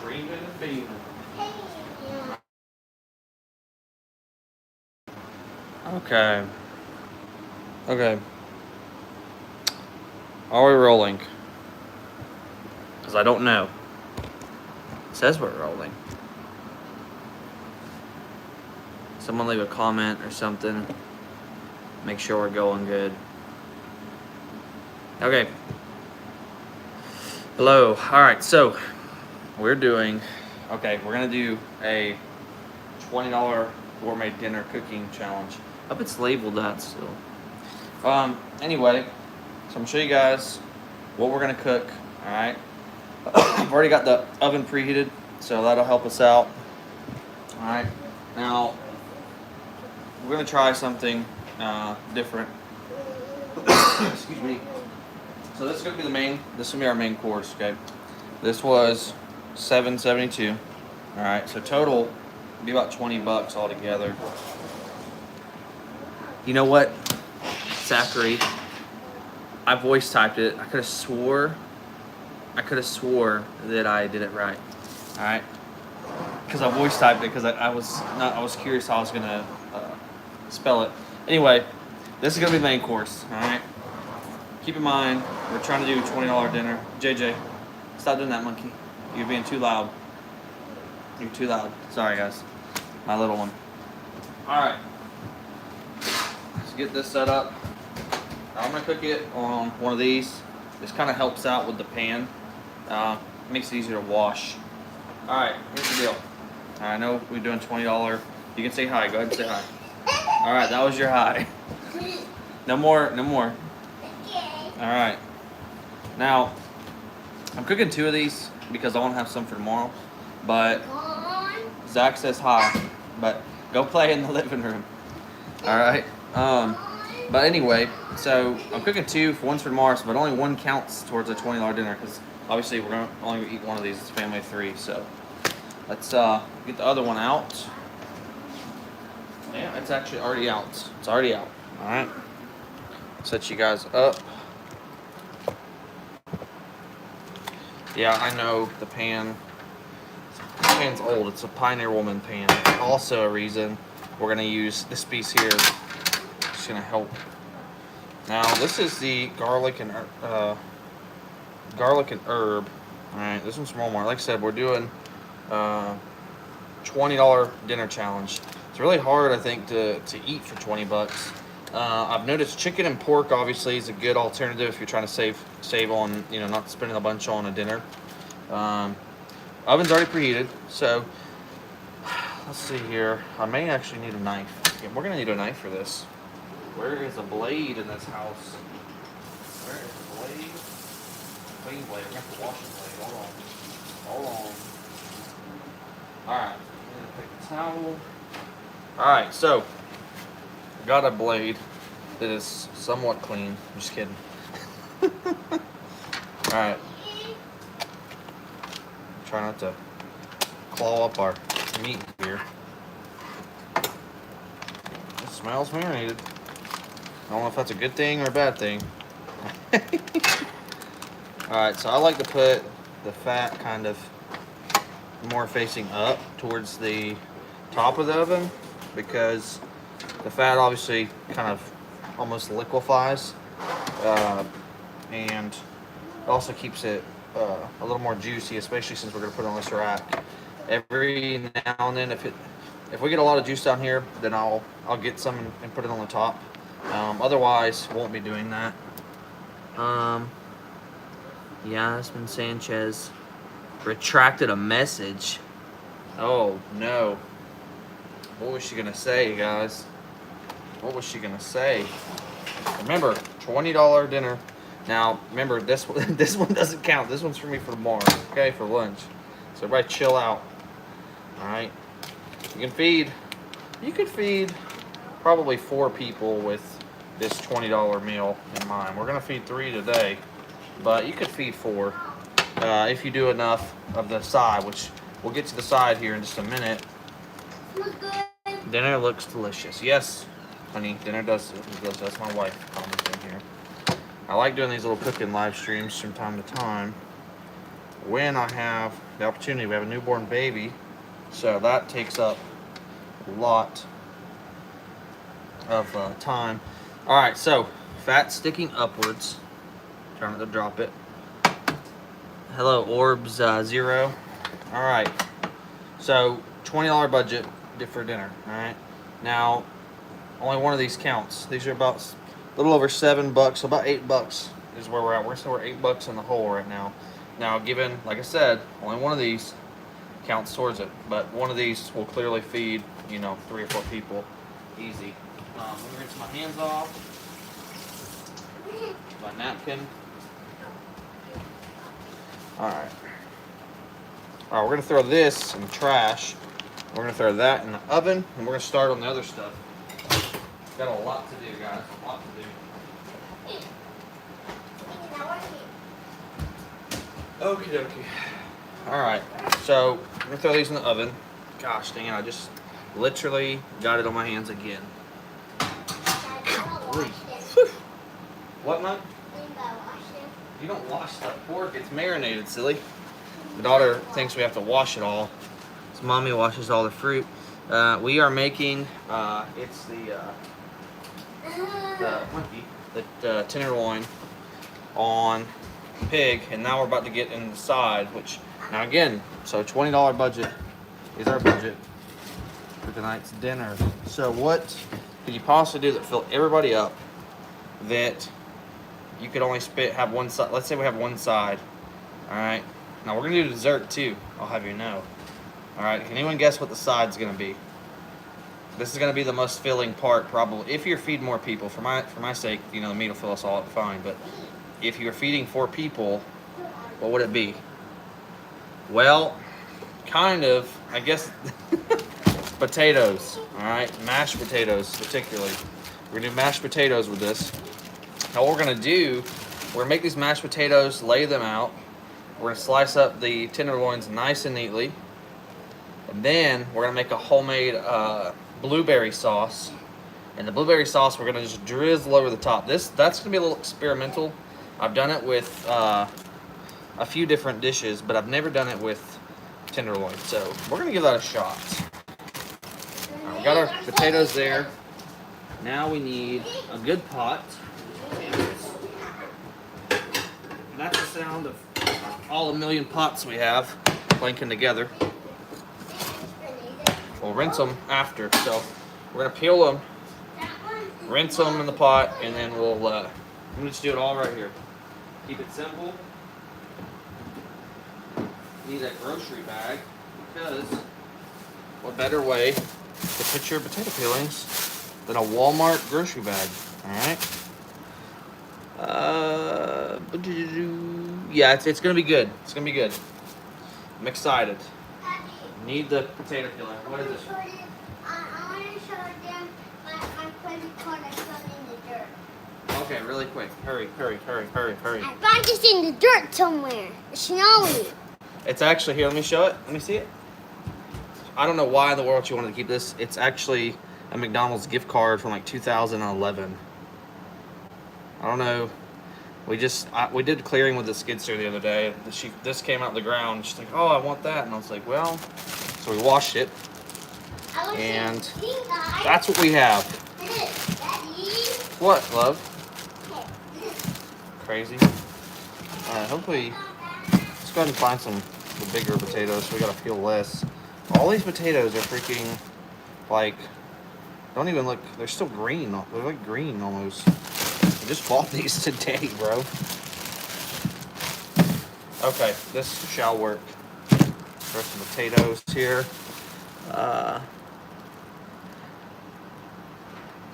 Dreaming and beaming. Okay. Okay. Are we rolling? Because I don't know. It says we're rolling. Someone leave a comment or something. Make sure we're going good. Okay. Hello. Alright, so we're doing, okay, we're going to do a $20 gourmet dinner cooking challenge. I hope it's labeled that still. Anyway, so I'm going to show you guys what we're going to cook. Alright. I've already got the oven preheated, so that'll help us out. Alright. Now, we're going to try something different. Excuse me. So this is going to be the main, this is going to be our main course, okay? This was $7.72. Alright, so total would be about $20 altogether. You know what, Zachary? I voice typed it. I could have swore that I did it right. Alright? Because I voice typed it because I was curious how I was gonna spell it. Anyway, this is gonna be the main course, alright? Keep in mind, we're trying to do a $20 dinner. JJ, stop doing that, monkey. You're being too loud. You're too loud. Sorry, guys. My little one. Alright. Let's get this set up. I'm going to cook it on one of these. This kind of helps out with the pan. Makes it easier to wash. Alright, here's the deal. I know we're doing $20. You can say hi. Go ahead and say hi. Alright, that was your hi. No more, no more. Alright. Now, I'm cooking 2 of these because I want to have some for tomorrow. But Zach says hi. But go play in the living room. Alright. But anyway, so I'm cooking 2 for one's for tomorrow, but only 1 counts towards a $20 dinner because obviously we're gonna only eat one of these. It's family of 3. So let's get the other one out. Yeah, it's actually already out. It's already out. All right. Set you guys up. Yeah, I know the pan. The pan's old. It's a Pioneer Woman pan. Also a reason we're gonna use this piece here. It's gonna help. Now this is the garlic and herb. All right, this one's from Walmart. Like I said, we're doing $20 dinner challenge. It's really hard, I think, to eat for $20. I've noticed chicken and pork obviously is a good alternative if you're trying to save on, you know, not spending a bunch on a dinner. Oven's already preheated, so let's see here. I may actually need a knife. Yeah, we're gonna need a knife for this. Where is a blade in this house? Where is a blade? Clean blade. I got the washing blade. Hold on. Alright. I'm gonna pick a towel. Alright, so I got a blade that is somewhat clean. I'm just kidding. Alright. Try not to claw up our meat here. It smells marinated. I don't know if that's a good thing or a bad thing. Alright, so I like to put the fat kind of more facing up towards the top of the oven because the fat obviously kind of almost liquefies and it also keeps it a little more juicy, especially since we're going to put it on this rack. Every now and then, if we get a lot of juice down here, then I'll get some and put it on the top. Otherwise, won't be doing that. Yasmin Sanchez retracted a message. Oh no. What was she gonna say, guys? What was she gonna say? Remember, $20 dinner. Now, remember, this one doesn't count. This one's for me for tomorrow, okay, for lunch. So everybody chill out. Alright. You could feed probably 4 people with this $20 meal in mind. We're gonna feed 3 today, but you could feed 4 if you do enough of the side, which we'll get to the side here in just a minute. Dinner looks delicious. Yes, honey, dinner does look delicious. That's my wife commenting here. I like doing these little cooking live streams from time to time. when I have the opportunity. We have a newborn baby, so that takes up a lot of time. All right, so fat sticking upwards. Trying not to drop it. Hello, Orbs Zero. All right, so $20 budget for dinner. All right, now only one of these counts. These are about a little over $7, so about $8 is where we're at. We're $8 in the hole right now. Now, given, like I said, only one of these counts towards it, but one of these will clearly feed, you know, 3 or 4 people, easy. Let me rinse my hands off. My napkin. All right. All right, we're gonna throw this in the trash. We're gonna throw that in the oven, and we're gonna start on the other stuff. Got a lot to do, guys. A lot to do. Okie dokie. All right, so I'm gonna throw these in the oven. Gosh dang it, I just literally got it on my hands again. What, Mom? You don't wash the pork, it's marinated, silly. The daughter thinks we have to wash it all. So Mommy washes all the fruit. We are making, it's the tenderloin on pig, and now we're about to get in the side, which, now again, so $20 budget is our budget for tonight's dinner. So what could you possibly do that fill everybody up that you could only have one side? Let's say we have one side. All right, now we're gonna do dessert too, I'll have you know. All right, can anyone guess what the side's gonna be? This is gonna be the most filling part, probably. If you're feeding more people, for my sake, you know, the meat will fill us all up fine. But if you're feeding 4 people, what would it be? Well, kind of, I guess, potatoes. All right, mashed potatoes particularly. We're gonna do mashed potatoes with this. Now what we're gonna do, we're gonna make these mashed potatoes, lay them out. We're gonna slice up the tenderloins nice and neatly. And then we're gonna make a homemade blueberry sauce. And the blueberry sauce we're gonna just drizzle over the top. That's gonna be a little experimental. I've done it with a few different dishes, but I've never done it with tenderloin. So we're gonna give that a shot. Right, we got our potatoes there. Now we need a good pot. And that's the sound of all the million pots we have clanking together. We'll rinse them after, so we're gonna peel them, rinse them in the pot, and then we'll just do it all right here. Keep it simple. Need a grocery bag, because what better way to put your potato peelings than a Walmart grocery bag? All right. Yeah, it's gonna be good. It's gonna be good. I'm excited. Need the potato peeler. What is this? I want to show them my credit card I found in the dirt. Okay, really quick. Hurry. I found this in the dirt somewhere. It's snowy. It's actually, here, let me show it. Let me see it. I don't know why in the world you wanted to keep this. It's actually a McDonald's gift card from like 2011. I don't know. We did clearing with the skid steer the other day. This came out of the ground. She's like, oh, I want that. And I was like, well, so we washed it. And that's what we have. What, love? Crazy. All right, hopefully, let's go ahead and find the bigger potatoes so we gotta peel less. All these potatoes are freaking, like, don't even look, they're still green. They're like green almost. I just bought these today, bro. Okay, this shall work. Throw some potatoes here.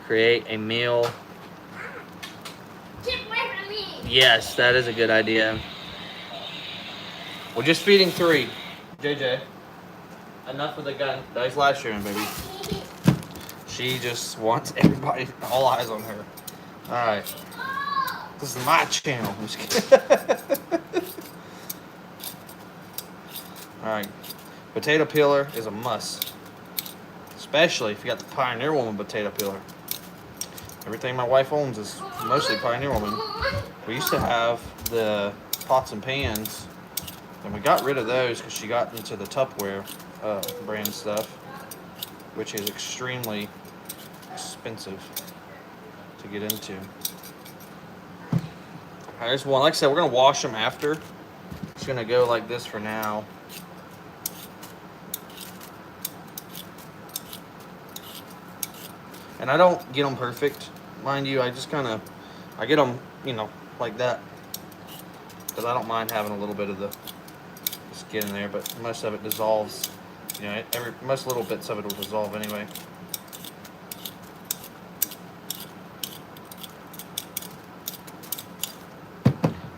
Create a meal. Keep away from me. Yes, that is a good idea. We're just feeding 3. JJ, enough with the gun. Nice live streaming, baby. She just wants everybody, all eyes on her. All right. This is my channel. I'm just kidding. All right. Potato peeler is a must, especially if you got the Pioneer Woman potato peeler. Everything my wife owns is mostly Pioneer Woman. We used to have the pots and pans And we got rid of those because she got into the Tupperware brand stuff, which is extremely expensive to get into. Alright, there's one. Like I said, we're going to wash them after. It's going to go like this for now. And I don't get them perfect, mind you. I just kind of, I get them, you know, like that. Because I don't mind having a little bit of the skin in there, but most of it dissolves. You know, most little bits of it will dissolve anyway.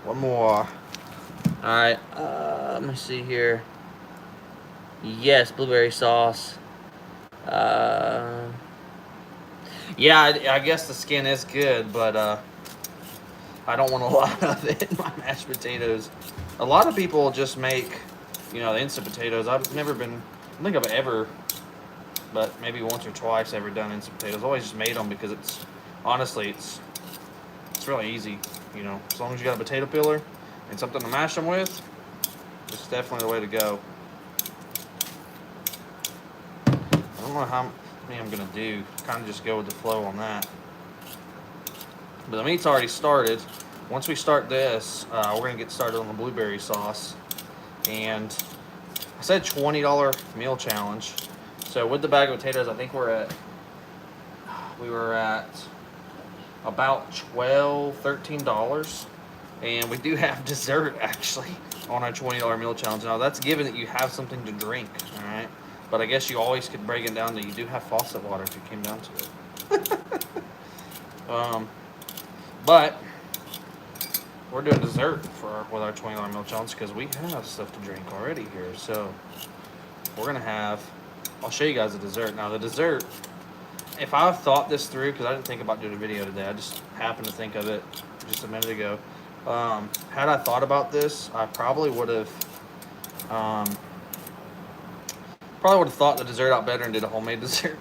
One more. Alright, let me see here. Yes, blueberry sauce. Yeah, I guess the skin is good, but I don't want a lot of it in my mashed potatoes. A lot of people just make, you know, the instant potatoes. I've never been, I don't think I've ever, but maybe once or twice ever done instant potatoes. I've always just made them because it's, honestly, it's really easy, you know. As long as you got a potato peeler and something to mash them with, it's definitely the way to go. I don't know how many I'm gonna do. Kind of just go with the flow on that. But the meat's already started. Once we start this, we're gonna get started on the blueberry sauce. And I said $20 meal challenge. So with the bag of potatoes, I think we were at about $12, $13. And we do have dessert actually on our $20 meal challenge. Now that's given that you have something to drink, all right? But I guess you always could break it down that you do have faucet water if it came down to it. But we're doing dessert with our $20 meal challenge because we have stuff to drink already here. So we're gonna have, I'll show you guys the dessert. Now the dessert, if I've thought this through, because I didn't think about doing a video today, I just happened to think of it just a minute ago. Had I thought about this, I probably would have thought the dessert out better and did a homemade dessert.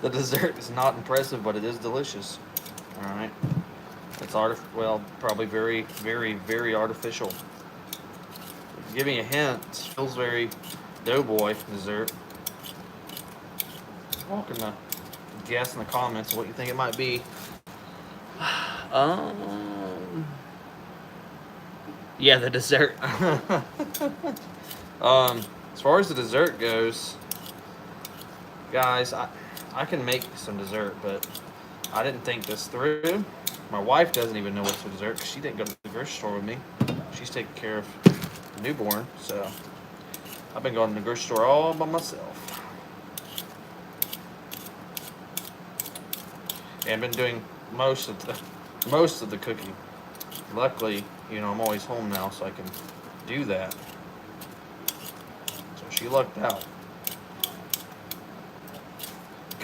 The dessert is not impressive, but it is delicious. All right, it's probably very, very, very artificial. Give me a hint. It feels very doughboy dessert. Welcome to guess in the comments what you think it might be. Yeah, the dessert. As far as the dessert goes, guys, I can make some dessert, but I didn't think this through. My wife doesn't even know what's for dessert because she didn't go to the grocery store with me. She's taking care of the newborn, so I've been going to the grocery store all by myself. And I've been doing most of the cooking. Luckily, you know, I'm always home now, so I can do that. So she lucked out.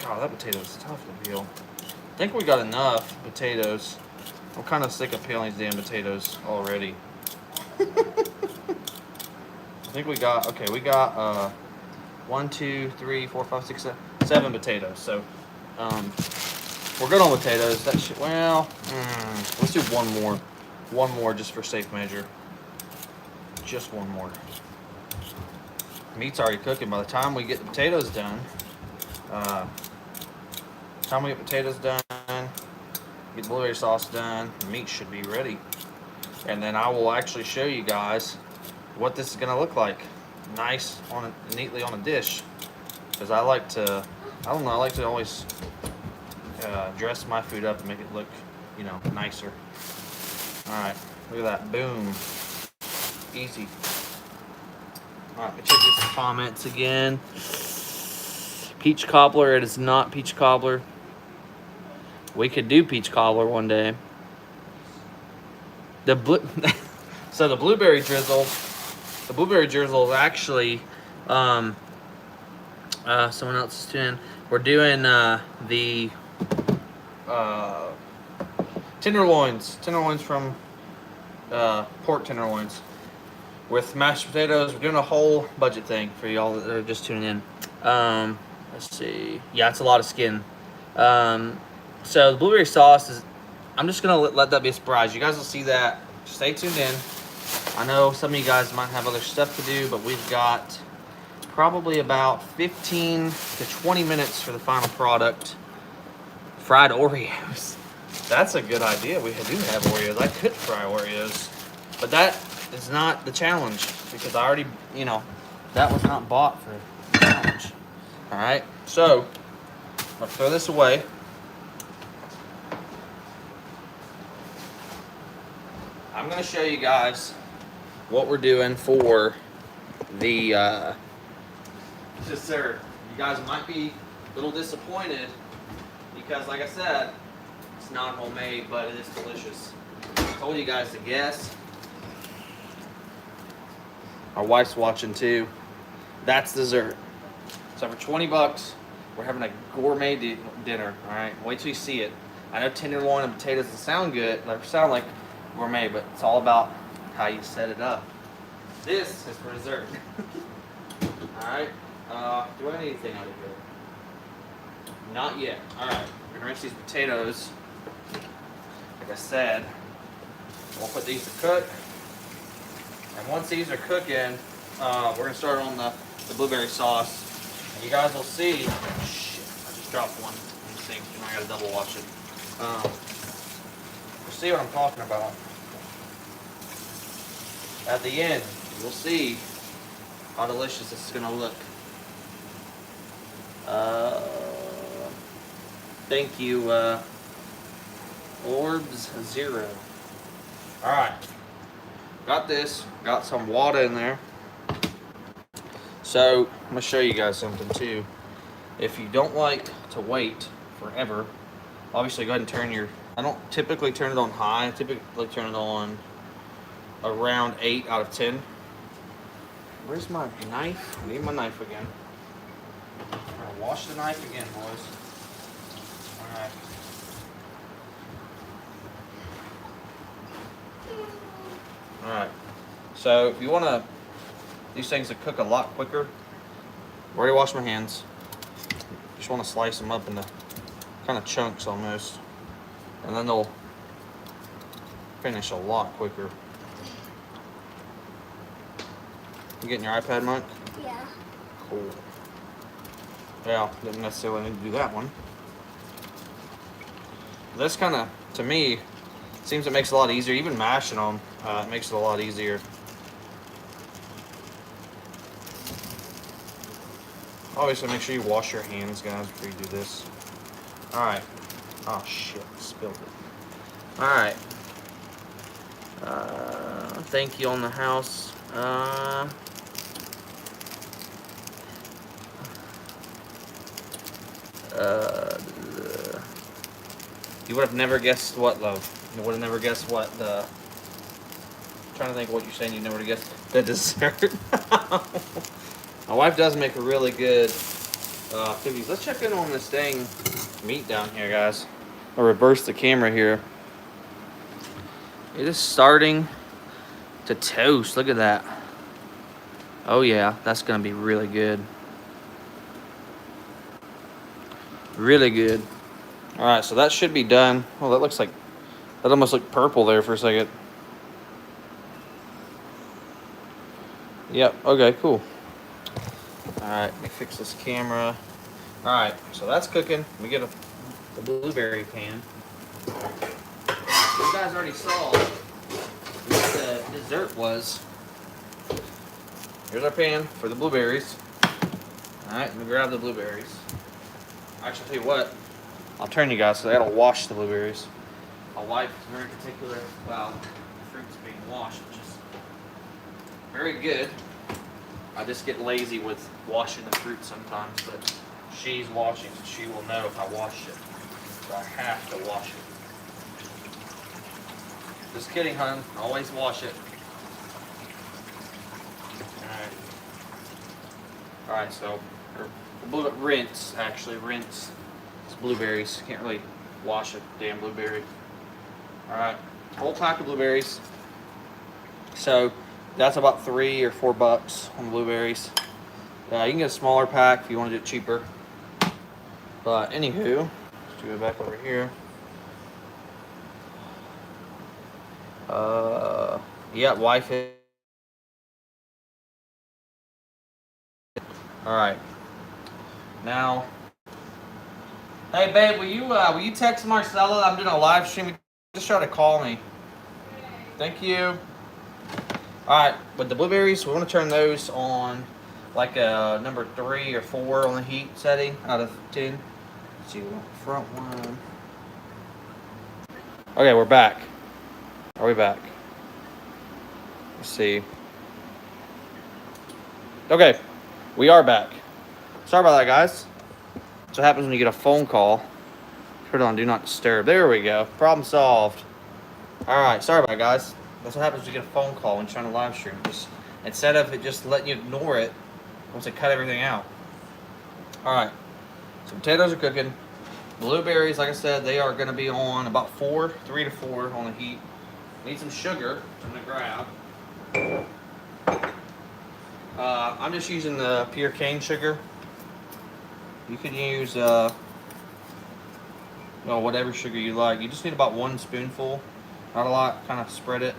God, that potato is tough to peel. I think we got enough potatoes. I'm kind of sick of peeling these damn potatoes already. I think we got, okay, we got 1, 2, 3, 4, 5, 6, 7 potatoes. So we're good on potatoes. That shit, well, let's do one more. One more just for safe measure. Just one more. Meat's already cooking. By the time we get the potatoes done, get the blueberry sauce done, the meat should be ready. And then I will actually show you guys what this is gonna look like. Nice, neatly on a dish. Because I like to, I don't know, I like to always dress my food up and make it look, you know, nicer. Alright, look at that, boom. Easy. Alright, check these comments again. Peach cobbler, it is not peach cobbler. We could do peach cobbler one day. So the blueberry drizzle is actually someone else is doing. We're doing the tenderloins from pork tenderloins with mashed potatoes. We're doing a whole budget thing for y'all that are just tuning in. Let's see. Yeah, it's a lot of skin. So the blueberry sauce is, I'm just gonna let that be a surprise. You guys will see that. Stay tuned in. I know some of you guys might have other stuff to do, but we've got probably about 15 to 20 minutes for the final product. Fried Oreos. That's a good idea. We do have Oreos. I could fry Oreos, but that is not the challenge because I already, that was not bought for the challenge. All right, so I'm gonna throw this away. I'm gonna show you guys what we're doing for the dessert. You guys might be a little disappointed because, like I said, it's not homemade, but it is delicious. I told you guys to guess. Our wife's watching too. That's dessert. So for 20 bucks, we're having a gourmet dinner. All right, wait till you see it. I know tenderloin and potatoes doesn't sound good, they sound like gourmet, but it's all about how you set it up. This is for dessert. All right. Do I need anything out of here? Not yet. All right. We're gonna rinse these potatoes. Like I said, we'll put these to cook. And once these are cooking, we're gonna start on the blueberry sauce. And you guys will see. Shit! I just dropped one in the sink. I gotta double wash it. You'll see what I'm talking about. At the end, you'll see how delicious this is gonna look. Thank you, Orbs Zero. All right, got this. Got some water in there. So I'm gonna show you guys something too. If you don't like to wait forever, obviously go ahead and turn your. I don't typically turn it on high. I typically turn it on around 8 out of 10. Where's my knife? I need my knife again. I'm gonna wash the knife again, boys. Alright. Alright. So if you wanna these things to cook a lot quicker, I've already washed my hands. Just wanna slice them up into kind of chunks almost. And then they'll finish a lot quicker. You getting your iPad, Mike? Yeah. Cool. Yeah, didn't necessarily need to do that one. This kind of, to me, seems it makes it a lot easier. Even mashing them, it makes it a lot easier. Obviously, make sure you wash your hands, guys, before you do this. All right. Oh shit, spilled it. All right. Thank you on the house. You would have never guessed what, love? You would have never guessed what the. I'm trying to think of what you're saying. You never guessed the dessert. My wife does make a really good cookies. Let's check in on this dang meat down here, guys. I'll reverse the camera here. It is starting to toast. Look at that. Oh yeah, that's gonna be really good. Really good. All right, so that should be done. Oh, that looks like, that almost looked purple there for a second. Yep, okay, cool. All right, let me fix this camera. All right, so that's cooking. We get the blueberry pan. You guys already saw what the dessert was. Here's our pan for the blueberries. All right, let me grab the blueberries. Actually, I'll tell you what. I'll turn you guys so I gotta wash the blueberries. My wife is very particular about the fruits being washed, which is very good. I just get lazy with washing the fruit sometimes, but she's washing, so she will know if I wash it. So I have to wash it. Just kidding, hon. Always wash it. Alright. Alright, so rinse, actually, rinse. Blueberries. Can't really wash a damn blueberry. Alright, whole pack of blueberries. So that's about $3 or $4 on blueberries. You can get a smaller pack if you want to do it cheaper. But anywho, let's do it back over here. Yeah, wife All right. Now, hey babe, will you text Marcella? I'm doing a live stream. Just try to call me. Thank you. All right, with the blueberries, we want to turn those on like a number 3 or 4 on the heat setting out of 10. Let's see, front one. Okay, we're back. Are we back? Let's see. Okay, we are back. Sorry about that, guys. That's what happens when you get a phone call. Put it on Do Not Disturb. There we go. Problem solved. All right, sorry about it, guys. That's what happens when you get a phone call when you're trying to live stream. Just instead of it just letting you ignore it, once it cut everything out. All right, so potatoes are cooking. Blueberries, like I said, they are going to be on about 3 to 4 on the heat. Need some sugar. I'm gonna grab. I'm just using the pure cane sugar. You can use well, whatever sugar you like. You just need about 1 spoonful, not a lot. Kind of spread it.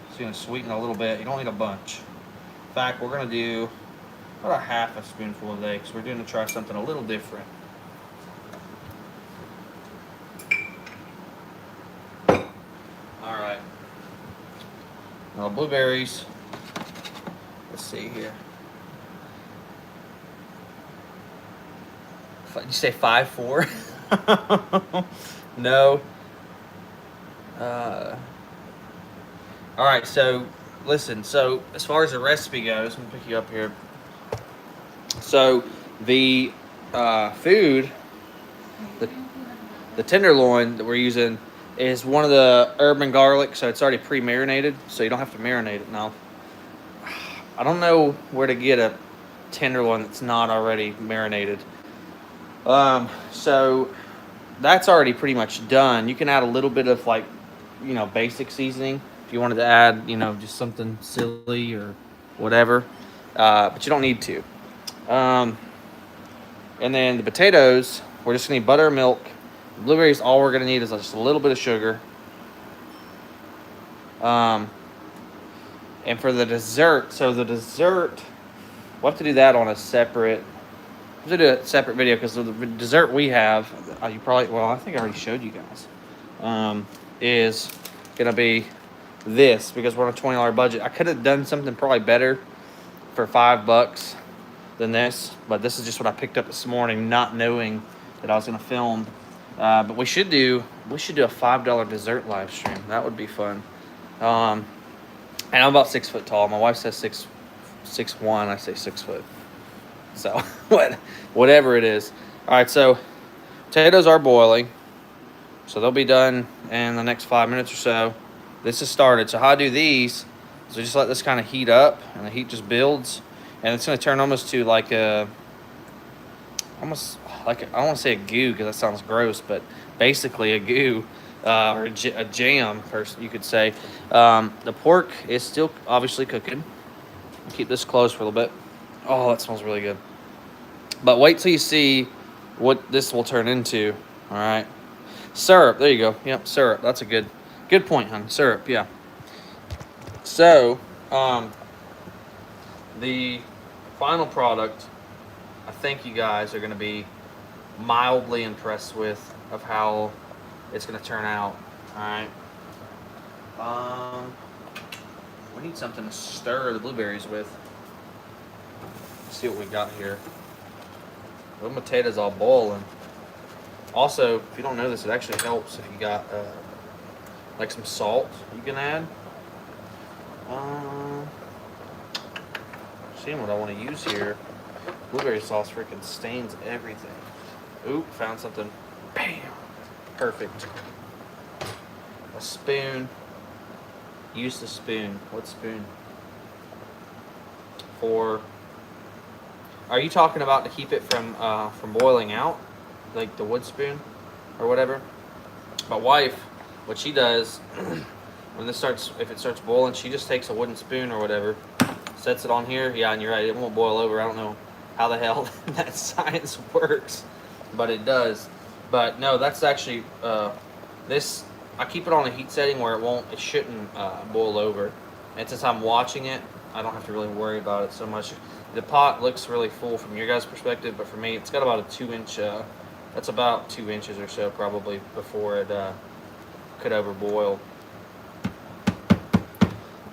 It's gonna sweeten a little bit. You don't need a bunch. In fact, we're gonna do about a half a spoonful of eggs. We're going to try something a little different. Alright. Now blueberries. Let's see here. Did you say 5'4"? No. Alright, so listen, so as far as the recipe goes, let me pick you up here. So the food, the tenderloin that we're using is one of the herb and garlic, so it's already pre-marinated, so you don't have to marinate it now. I don't know where to get a tenderloin that's not already marinated. So that's already pretty much done. You can add a little bit of like, basic seasoning if you wanted to add, just something silly or whatever, but you don't need to. And then the potatoes, we're just gonna need butter and milk. The blueberries, all we're gonna need is just a little bit of sugar. And for the dessert, we'll have to do that on a separate. We'll have to do a separate video because the dessert we have, I think I already showed you guys, is gonna be this because we're on a $20 budget. I could have done something probably better for $5 than this, but this is just what I picked up this morning, not knowing that I was gonna film. But we should do a $5 dessert live stream. That would be fun. And I'm about 6 foot tall. My wife says 6'1". I say 6 foot. So whatever it is. All right, so potatoes are boiling, so they'll be done in the next 5 minutes or so. This is started. So how I do these is I just let this kind of heat up, and the heat just builds. And it's going to turn almost to like I don't want to say a goo because that sounds gross, but basically a goo or a jam, you could say. The pork is still obviously cooking. Keep this closed for a little bit. Oh, that smells really good. But wait till you see what this will turn into. All right. Syrup. There you go. Yep, syrup. That's a good point, hon. Syrup, yeah. So, the final product, I think you guys are going to be mildly impressed with of how it's going to turn out. All right. We need something to stir the blueberries with. Let's see what we got here. The potatoes all boiling. Also, if you don't know this, it actually helps if you got like some salt you can add. Seeing what I want to use here. Blueberry sauce freaking stains everything. Oop, found something. Bam! Perfect. A spoon. Use the spoon. What spoon? Are you talking about to keep it from boiling out? Like the wood spoon or whatever? My wife, what she does if it starts boiling, she just takes a wooden spoon or whatever, sets it on here. Yeah, and you're right, it won't boil over. I don't know how the hell that science works, but it does. But no, that's actually this. I keep it on a heat setting where it shouldn't boil over. And since I'm watching it, I don't have to really worry about it so much. The pot looks really full from your guys' perspective, but for me, it's got about a 2 inch. That's about 2 inches or so probably before it could overboil.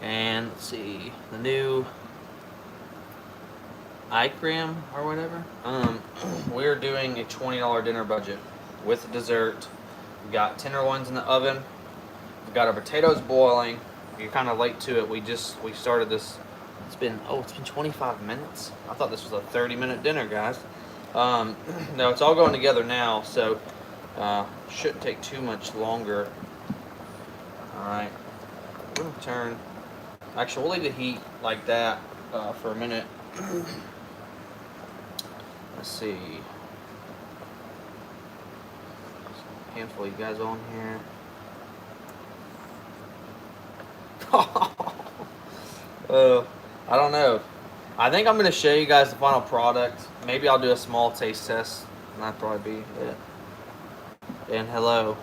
And let's see, the new iCram or whatever. We're doing a $20 dinner budget with dessert. We got tenderloins in the oven. We got our potatoes boiling. You're kind of late to it. We started this. It's been 25 minutes. I thought this was a 30-minute dinner, guys. No, it's all going together now, so shouldn't take too much longer. All right, we're gonna turn. Actually, we'll leave the heat like that for a minute. Let's see. Handful of you guys on here. I don't know. I think I'm going to show you guys the final product. Maybe I'll do a small taste test, and that'd probably be it. And hello.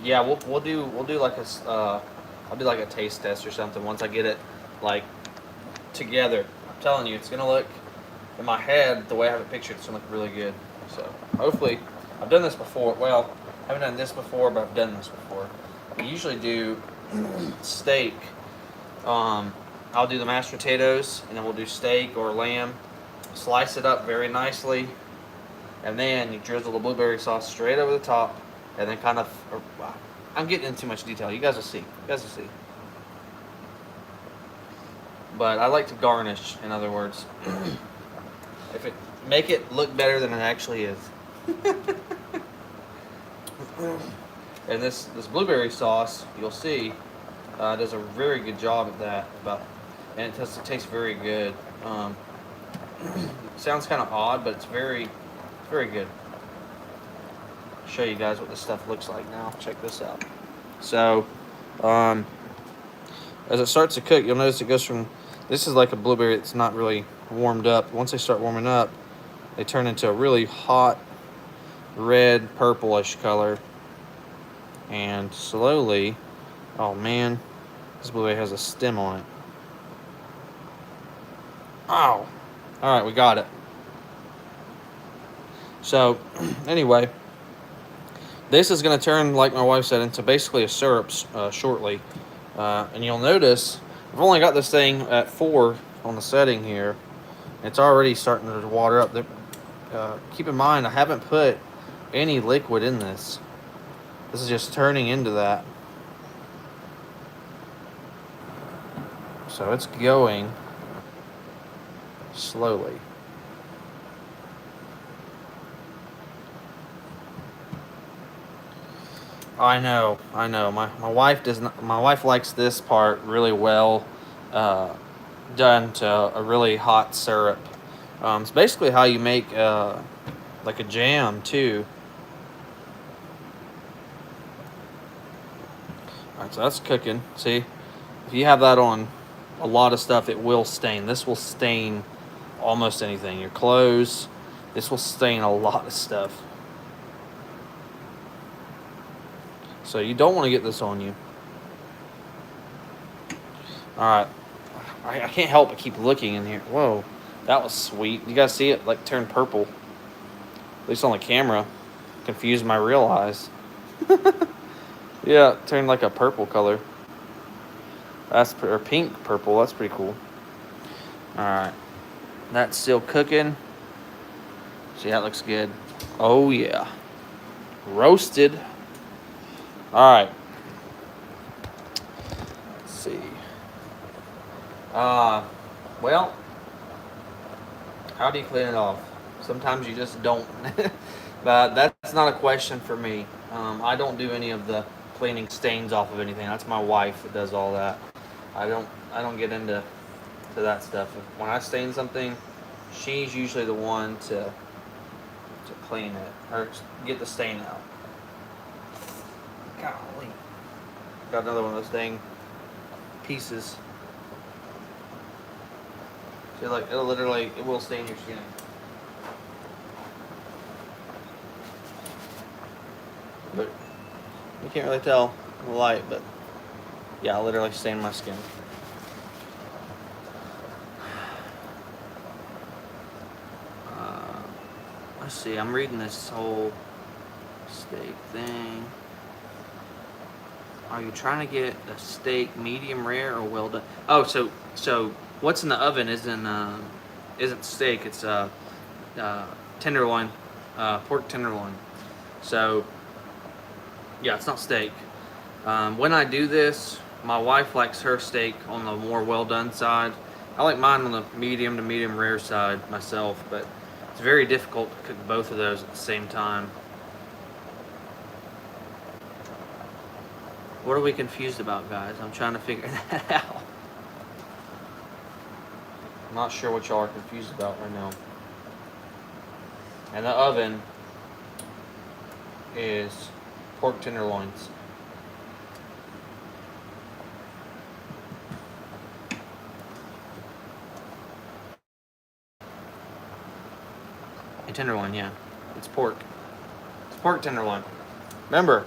Yeah, we'll do like I'll do like a taste test or something once I get it like together. I'm telling you, it's gonna look in my head the way I have it pictured. It's gonna look really good. So hopefully, I've done this before. Well, I haven't done this before, but I've done this before. We usually do steak. I'll do the mashed potatoes, and then we'll do steak or lamb. Slice it up very nicely, and then you drizzle the blueberry sauce straight over the top, and then kind of. I'm getting into too much detail. You guys will see. But I like to garnish, in other words. Make it look better than it actually is. And this blueberry sauce, you'll see, does a very good job at that. And it tastes very good. Sounds kind of odd, but it's very good. Show you guys what this stuff looks like now. Check this out. So, as it starts to cook, you'll notice it goes from. This is like a blueberry that's not really warmed up. Once they start warming up, they turn into a really hot red, purplish color. And slowly, oh man, this blueberry has a stem on it. Oh, all right, we got it. So, anyway, this is going to turn, like my wife said, into basically a syrup shortly. And you'll notice I've only got this thing at 4 on the setting here. It's already starting to water up. Keep in mind, I haven't put any liquid in this. This is just turning into that. So it's going slowly. I know. My wife does not. My wife likes this part really well done to a really hot syrup. It's basically how you make like a jam too. All right, so that's cooking. See, if you have that on a lot of stuff, it will stain. This will stain almost anything. Your clothes. This will stain a lot of stuff. So you don't want to get this on you. Alright. I can't help but keep looking in here. Whoa. That was sweet. You guys see it like turn purple. At least on the camera. Confused my real eyes. Yeah, it turned like a purple color. Or pink purple. That's pretty cool. Alright. That's still cooking. See, that looks good. Oh yeah. Roasted. Alright. Let's see. Well, how do you clean it off? Sometimes you just don't. But that's not a question for me. I don't do any of the cleaning stains off of anything. That's my wife that does all that. I don't get into that stuff. When I stain something, she's usually the one to clean it or get the stain out. Golly. Got another one of those dang pieces. See, like, it will stain your skin. But you can't really tell in the light, but yeah, I'll literally stain my skin. let's see. I'm reading this whole steak thing. Are you trying to get a steak medium rare or well done? Oh, so what's in the oven isn't steak. It's tenderloin, pork tenderloin. So yeah, it's not steak. When I do this, my wife likes her steak on the more well done side. I like mine on the medium to medium rare side myself, but it's very difficult to cook both of those at the same time. What are we confused about, guys? I'm trying to figure that out. I'm not sure what y'all are confused about right now. And the oven is pork tenderloins. A tenderloin, yeah. It's pork. It's pork tenderloin. Remember,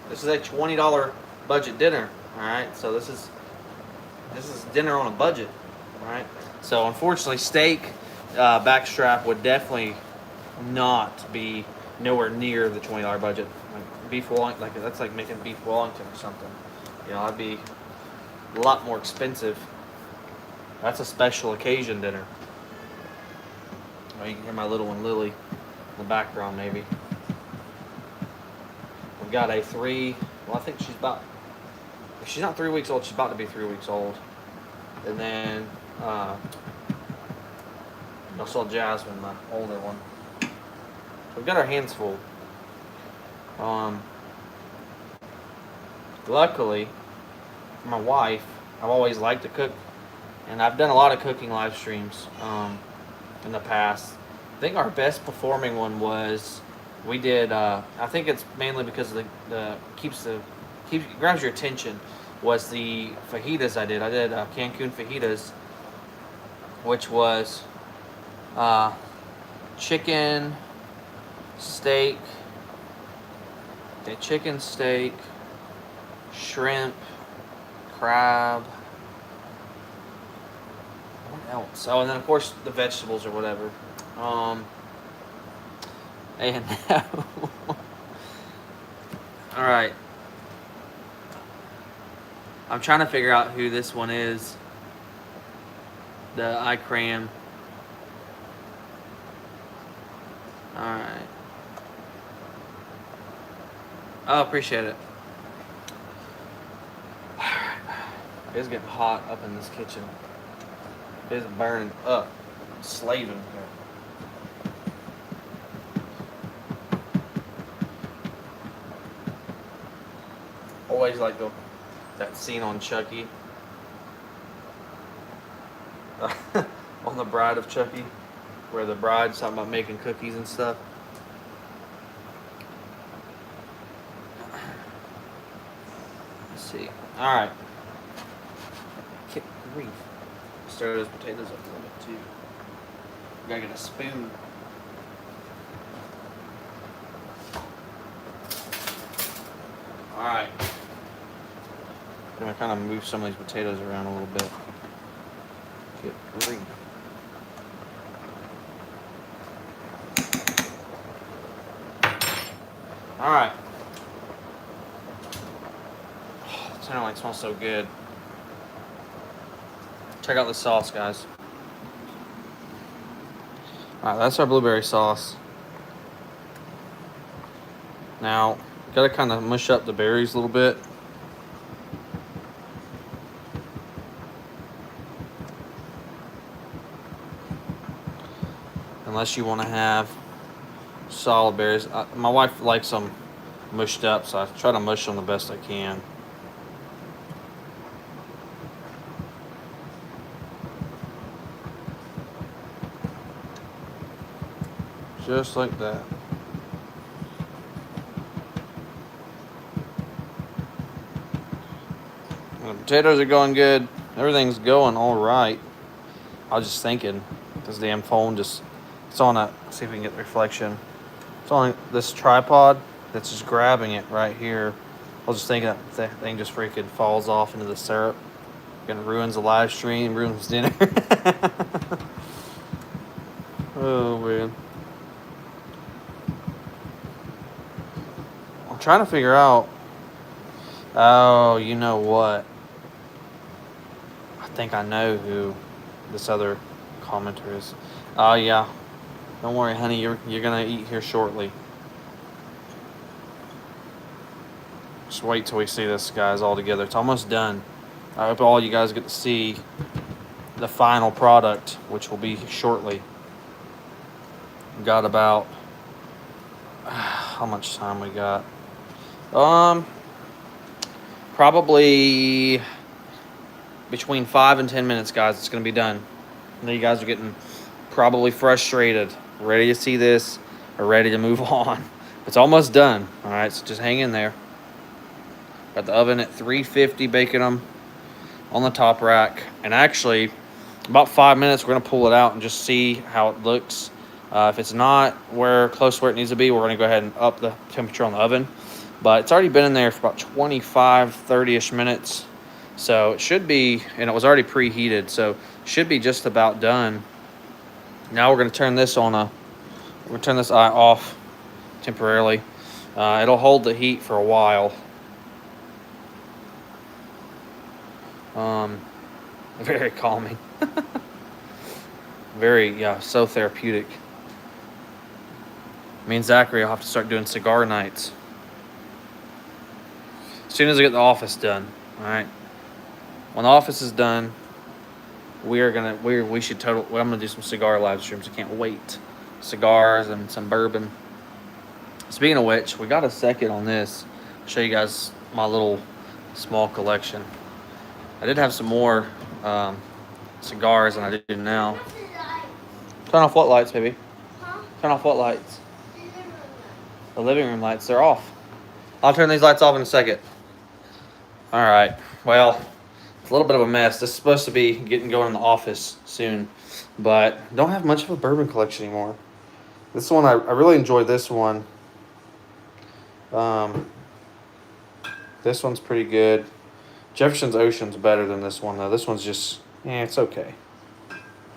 this is a $20 budget dinner. Alright, so this is dinner on a budget. Alright. So unfortunately steak backstrap would definitely not be nowhere near the $20 budget. Like beef Wellington, like that's like making beef Wellington or something. You know, that'd be a lot more expensive. That's a special occasion dinner. Oh, you can hear my little one Lily in the background maybe. We've got a I think she's about, if she's not 3 weeks old, she's about to be 3 weeks old. And then I saw Jasmine, my older one. We've got our hands full. Luckily, for my wife, I've always liked to cook, and I've done a lot of cooking live streams in the past. I think our best performing one was we did. I think it's mainly because of the grabs your attention. Was the fajitas I did? I did Cancun fajitas, which was chicken, steak, shrimp, crab. What else? Oh, and then of course the vegetables or whatever. And all right. I'm trying to figure out who this one is. The I cram. All right. Oh, appreciate it. It's getting hot up in this kitchen. It's burning up. I'm slaving here. Always like that scene on Chucky. On the Bride of Chucky, where the bride's talking about making cookies and stuff. Let's see. All right. Kick grief. Stir those potatoes up a little bit too. We gotta get a spoon. All right. I'm gonna kind of move some of these potatoes around a little bit. Get grief. All right. Oh, the tenderloin smells so good. Check out the sauce, guys. All right, that's our blueberry sauce. Now, gotta kind of mush up the berries a little bit. Unless you want to have solid berries. My wife likes them mushed up, so I try to mush them the best I can. Just like that. The potatoes are going good. Everything's going all right. I was just thinking, this damn phone it's on a, let's see if we can get the reflection. It's on this tripod that's just grabbing it right here. I was just thinking that thing just freaking falls off into the syrup. Again, ruins the live stream, ruins dinner. Oh, man. trying to figure out. Oh, you know what? I think I know who this other commenter is. Oh yeah. Don't worry, honey. You're gonna eat here shortly. Just wait till we see this, guys, all together. It's almost done. I hope all you guys get to see the final product, which will be shortly. We've got about how much time we got? Probably between 5 and 10 minutes, guys. It's gonna be done. I know you guys are getting probably frustrated, ready to see this, or ready to move on. It's almost done. All right, so just hang in there. Got the oven at 350, baking them on the top rack. And actually, about 5 minutes, we're gonna pull it out and just see how it looks. If it's not close to where it needs to be, we're gonna go ahead and up the temperature on the oven. But it's already been in there for about 25, 30-ish minutes. So it should be, and it was already preheated, so it should be just about done. Now we're gonna turn this eye off temporarily. It'll hold the heat for a while. Very calming. So therapeutic. Me and Zachary will have to start doing cigar nights as soon as I get the office done. All right. When the office is done, I'm gonna do some cigar live streams. I can't wait. Cigars and some bourbon. Speaking of which, we got a second on this. I'll show you guys my little small collection. I did have some more cigars than I do now. Turn off what lights, baby? Huh? Turn off what lights? The living room lights. They're off. I'll turn these lights off in a second. All right. Well, it's a little bit of a mess. This is supposed to be getting going in the office soon, but don't have much of a bourbon collection anymore. This one, I really enjoyed this one. This one's pretty good. Jefferson's Ocean's better than this one, though. This one's just, it's okay.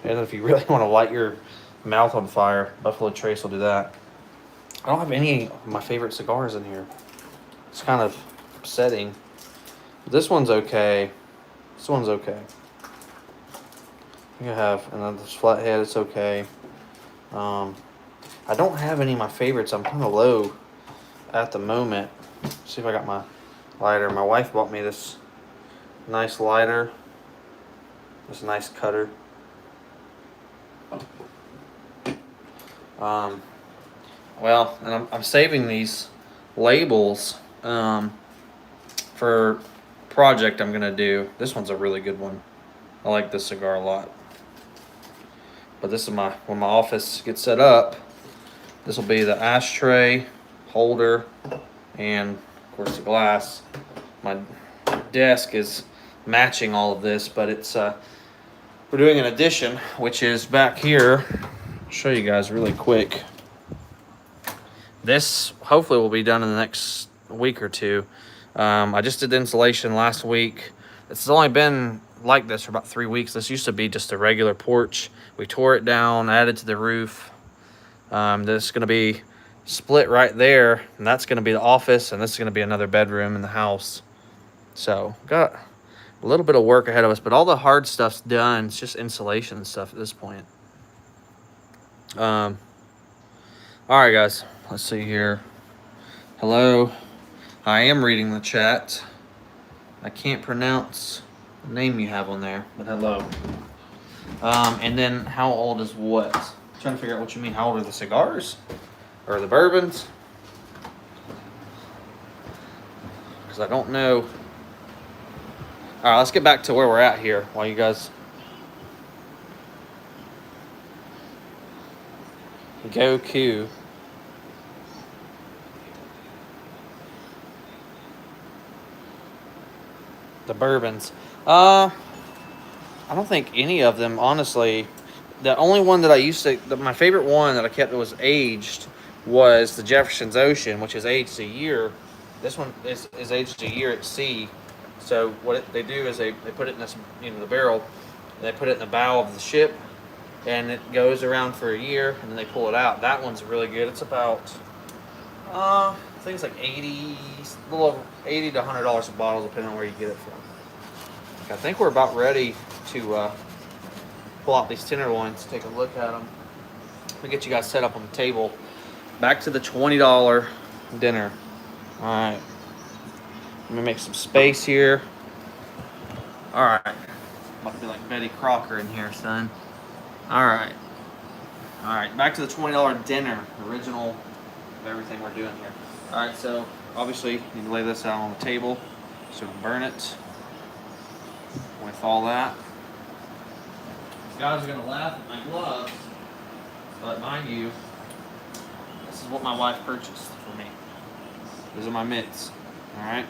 And if you really want to light your mouth on fire, Buffalo Trace will do that. I don't have any of my favorite cigars in here. It's kind of upsetting. This one's okay. This one's okay. You have, and then this flathead, it's okay. I don't have any of my favorites. I'm kind of low at the moment. Let's see if I got my lighter. My wife bought me this nice lighter. This nice cutter. Well, and I'm saving these labels for a project I'm gonna do. This one's a really good one. I like this cigar a lot. But this is when my office gets set up. This will be the ashtray holder and of course the glass. My desk is matching all of this, but it's we're doing an addition, which is back here. I'll show you guys really quick. This hopefully will be done in the next week or two. I just did the installation last week. It's only been like this for about 3 weeks. This used to be just a regular porch. We tore it down, added to the roof. This is going to be split right there, and that's going to be the office, and this is going to be another bedroom in the house. So got a little bit of work ahead of us, but all the hard stuff's done. It's just insulation and stuff at this point. All right, guys. Let's see here. Hello. I am reading the chat. I can't pronounce the name you have on there, but hello. And then how old is what? I'm trying to figure out what you mean. How old are the cigars? Or the bourbons? Because I don't know. All right, let's get back to where we're at here while you guys go Q. The bourbons. I don't think any of them, honestly. The only one that I used to, my favorite one that I kept that was aged was the Jefferson's Ocean, which is aged a year. This one is aged a year at sea. So what they do is they put it in this, the barrel, and they put it in the bow of the ship, and it goes around for a year, and then they pull it out. That one's really good. It's about, I think it's like 80, a little over 80 to $100 a bottle, depending on where you get it from. I think we're about ready to pull out these tenderloins, take a look at them. We'll get you guys set up on the table. Back to the $20 dinner. All right. Let me make some space here. All right. About to be like Betty Crocker in here, son. All right. All right. Back to the $20 dinner. Original of everything we're doing here. All right. So obviously you need to lay this out on the table so we don't burn it. With all that, you guys are gonna laugh at my gloves, but mind you, this is what my wife purchased for me. These are my mitts. All right,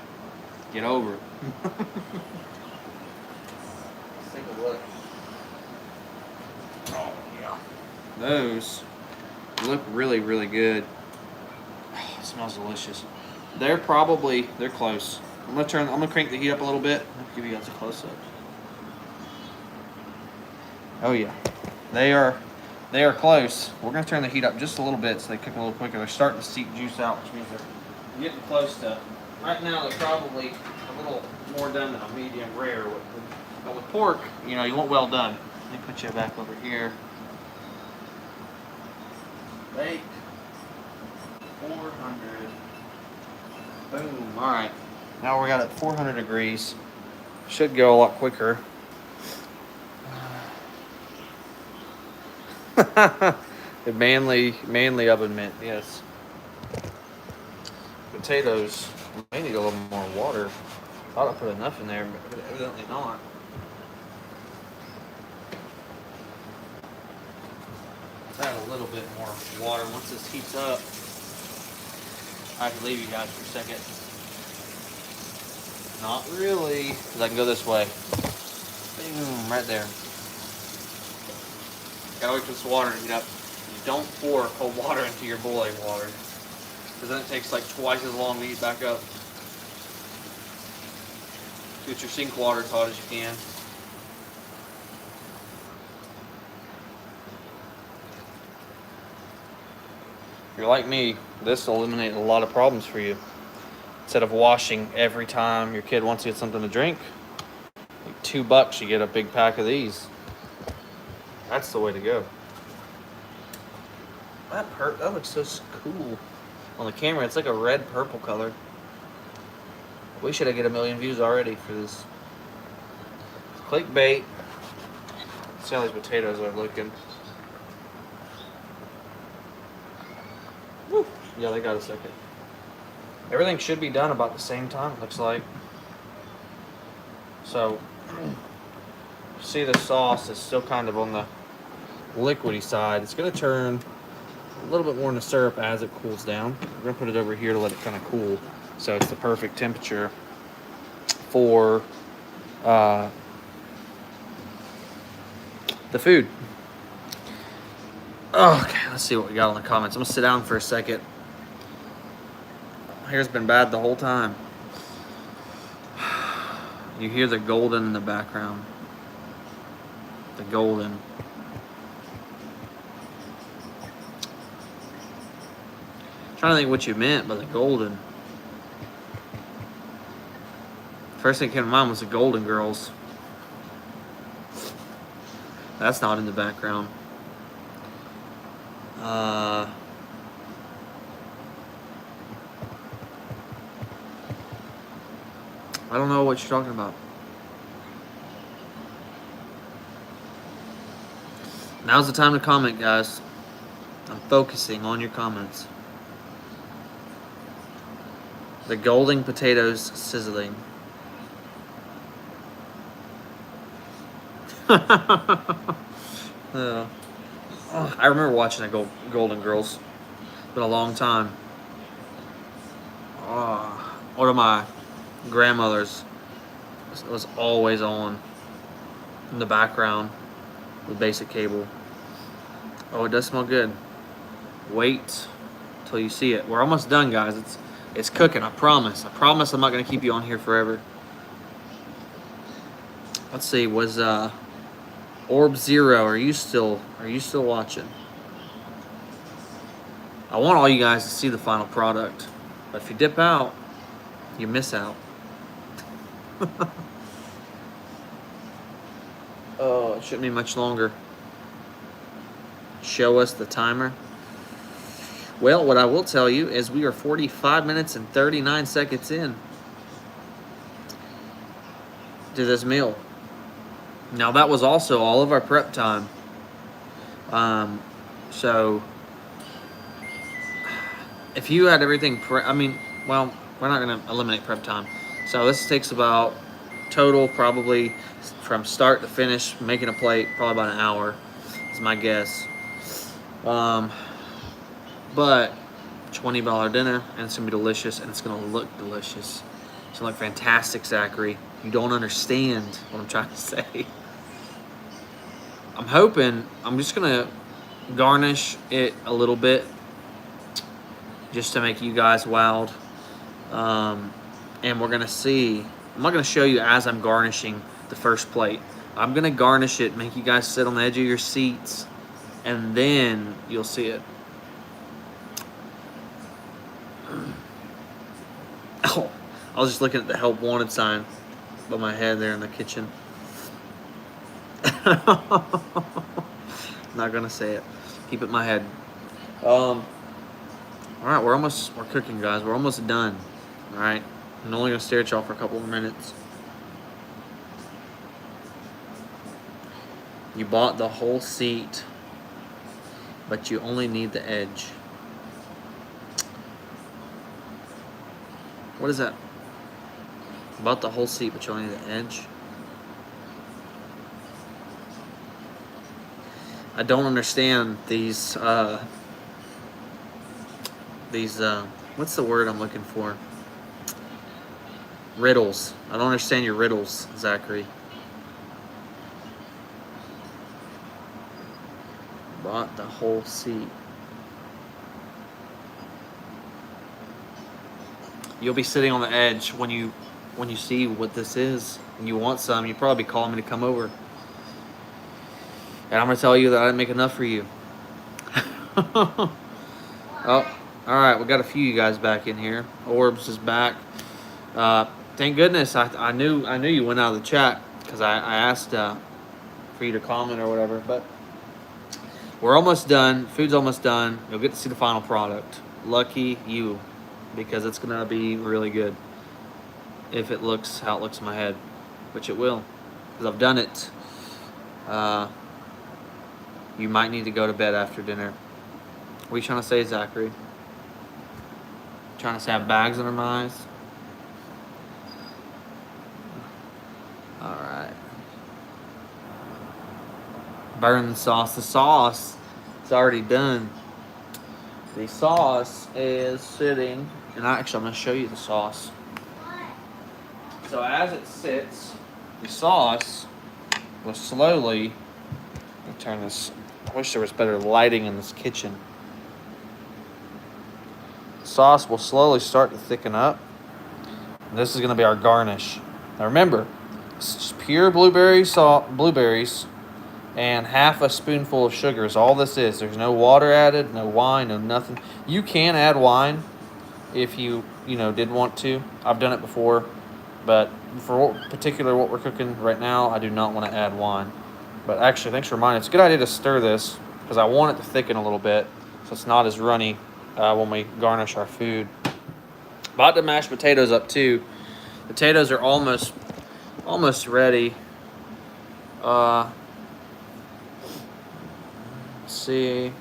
get over it. Let's take a look. Oh yeah, those look really, really good. Oh, it smells delicious. They're close. I'm gonna crank the heat up a little bit. I'll give you guys a close up. Oh yeah, they are close. We're gonna turn the heat up just a little bit so they cook a little quicker. They're starting to seep juice out, which means they're getting close to. Right now they're probably a little more done than a medium rare. But with pork, you know, you want well done. Let me put you back over here. Bake 400. Boom. All right. Now we got it 400 degrees. Should go a lot quicker. The manly oven mitt, yes. Potatoes, may need a little more water. Thought I put enough in there, but evidently not. Add a little bit more water. Once this heats up, I can leave you guys for a second. Not really, because I can go this way. Boom, right there. Gotta wait for this water to heat up. You don't pour cold water into your boiling water, because then it takes like twice as long to heat back up. Get your sink water as hot as you can. If you're like me, this will eliminate a lot of problems for you. Instead of washing every time your kid wants to get something to drink, like $2 you get a big pack of these. That's the way to go. That looks so cool on the camera. It's like a red purple color. We should have get 1 million views already for this. Clickbait. See how these potatoes are looking. Woo. Yeah, they got a second. Everything should be done about the same time, it looks like. So, see the sauce is still kind of on the liquidy side. It's going to turn a little bit more into syrup as it cools down. We're going to put it over here to let it kind of cool, so it's the perfect temperature for the food. Okay, let's see what we got on the comments. I'm going to sit down for a second. Hair's been bad the whole time. You hear the golden in the background. The golden. Trying to think what you meant by the golden. First thing that came to mind was the Golden Girls. That's not in the background. I don't know what you're talking about. Now's the time to comment, guys. I'm focusing on your comments. The golden potatoes sizzling. I remember watching the Golden Girls. It's been a long time. One of my grandmothers was always on in the background with basic cable. Oh, it does smell good. Wait till you see it. We're almost done, guys. It's cooking, I promise. I promise I'm not gonna keep you on here forever. Let's see, was Orb Zero, are you still watching? I want all you guys to see the final product. But if you dip out, you miss out. Oh, it shouldn't be much longer. Show us the timer. Well, what I will tell you is we are 45 minutes and 39 seconds in to this meal. Now, that was also all of our prep time. So, if you had everything well, we're not going to eliminate prep time. So this takes about total probably from start to finish, making a plate, probably about an hour is my guess. But $20 dinner, and it's going to be delicious, and it's going to look delicious. It's going to look fantastic, Zachary. You don't understand what I'm trying to say. I'm just going to garnish it a little bit just to make you guys wowed. And we're going to see. I'm not going to show you as I'm garnishing the first plate. I'm going to garnish it, make you guys sit on the edge of your seats, and then you'll see it. Oh, I was just looking at the help wanted sign above my head there in the kitchen. Not gonna say it. Keep it in my head. All right, we're cooking, guys. We're almost done. All right, I'm only gonna stare at y'all for a couple of minutes. You bought the whole seat, but you only need the edge. What is that? Bought the whole seat, but you only need the edge. I don't understand these, what's the word I'm looking for? Riddles. I don't understand your riddles, Zachary. Bought the whole seat. You'll be sitting on the edge when you see what this is and you want some. You probably calling me to come over. And I'm going to tell you that I didn't make enough for you. Oh, all right. We got a few of you guys back in here. Orbs is back. Thank goodness. I knew you went out of the chat because I asked for you to comment or whatever. But we're almost done. Food's almost done. You'll get to see the final product. Lucky you, because it's going to be really good if it looks how it looks in my head, which it will, because I've done it. You might need to go to bed after dinner. What are you trying to say, Zachary? Trying to say have bags under my eyes? All right. Burn the sauce. The sauce is already done. The sauce is sitting, and actually I'm going to show you the sauce. So as it sits, the sauce will slowly, let me turn this, I wish there was better lighting in this kitchen. The sauce will slowly start to thicken up. And this is going to be our garnish. Now remember, it's just pure blueberries and half a spoonful of sugar is all this is. There's no water added, no wine, no nothing. You can add wine if you did want to. I've done it before, but for what we're cooking right now, I do not want to add wine. But actually, thanks for reminding. It's a good idea to stir this because I want it to thicken a little bit so it's not as runny when we garnish our food. About to mash potatoes up too. Potatoes are almost ready. Let's see.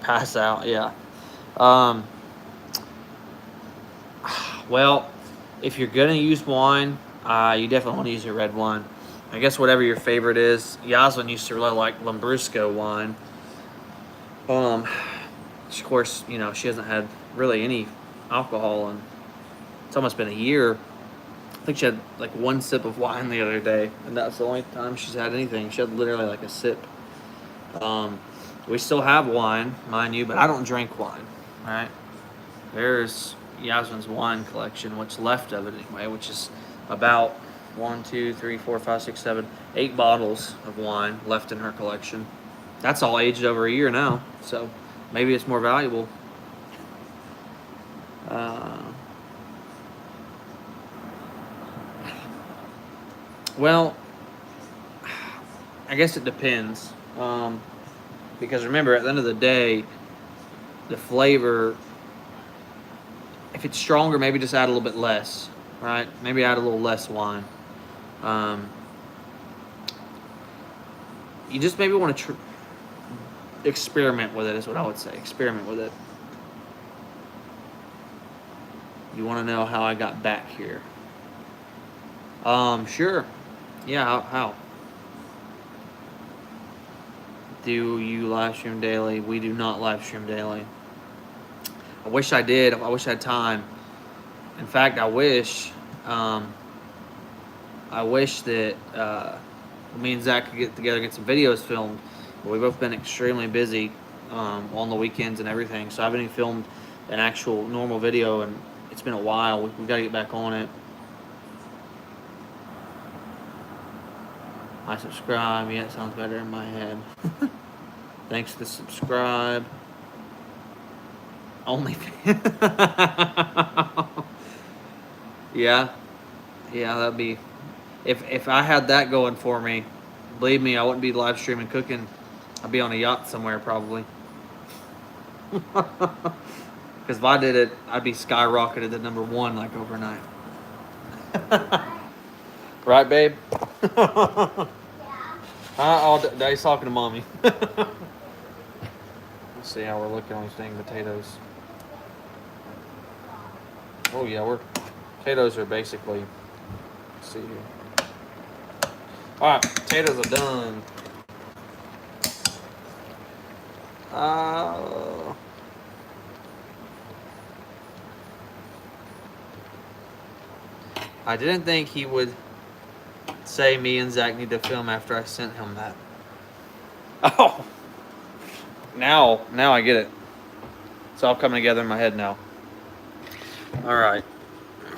Pass out, yeah. Well, if you're gonna use wine, you definitely want to use your red wine. I guess whatever your favorite is. Yasmin used to really like Lambrusco wine. Of course, she hasn't had really any alcohol in, it's almost been a year. I think she had like one sip of wine the other day, and that's the only time she's had anything. She had literally like a sip. We still have wine, mind you, but I don't drink wine. All right. There's Yasmin's wine collection, what's left of it anyway, which is about 1, 2, 3, 4, 5, 6, 7, 8 bottles of wine left in her collection. That's all aged over a year now, so maybe it's more valuable. Well, I guess it depends. Because remember, at the end of the day, the flavor, if it's stronger, maybe just add a little bit less, right? Maybe add a little less wine. You just maybe want to experiment with it, is what I would say. Experiment with it. You want to know how I got back here? Sure. Yeah, how? Do you live stream daily? We do not live stream daily. I wish I did. I wish I had time. In fact, I wish that me and Zach could get together and get some videos filmed. But we've both been extremely busy on the weekends and everything. So I haven't even filmed an actual normal video, and it's been a while. We've got to get back on it. I subscribe. Yeah, it sounds better in my head. Thanks to subscribe. Only. Yeah, that'd be. If I had that going for me, believe me, I wouldn't be live streaming cooking. I'd be on a yacht somewhere probably. Because if I did it, I'd be skyrocketed to #1 like overnight. Right, babe? Yeah. Oh, Daddy's talking to mommy. Let's see how we're looking on these dang potatoes. Oh yeah, potatoes are basically. Let's see here. All right, potatoes are done. I didn't think he would say me and Zach need to film after I sent him that. Oh, now I get it. It's all coming together in my head now. All right,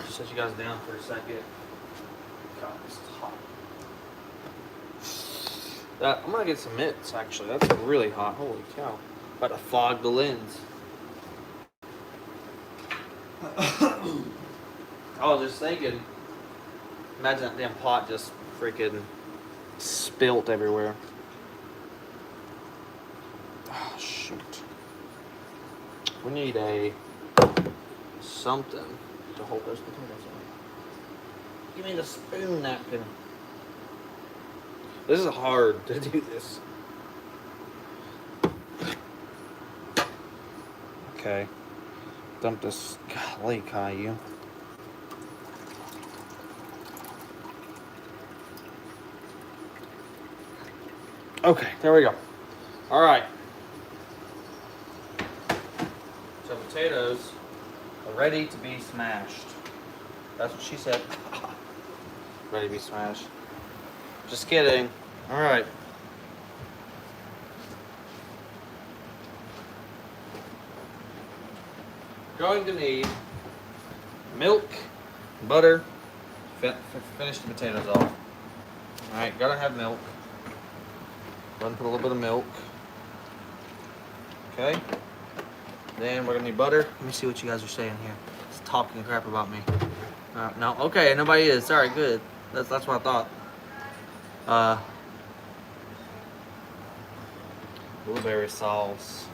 set you guys down for a second. God, this is hot. I'm gonna get some mitts. Actually, that's really hot. Holy cow! About to fog the lens. I was just thinking. Imagine that damn pot just freaking spilt everywhere. Oh, shoot. We need something to hold those potatoes in. Give me the spoon napkin. This is hard to do this. Okay. Dump this. Golly, Caillou. Okay, there we go. All right. So potatoes are ready to be smashed. That's what she said. Ready to be smashed. Just kidding. All right. Going to need milk, butter. Finish the potatoes off. All right, gotta have milk. Go ahead and put a little bit of milk. Okay. Then we're gonna need butter. Let me see what you guys are saying here. It's talking crap about me. No, okay, nobody is. All right, good. That's what I thought. Blueberry sauce.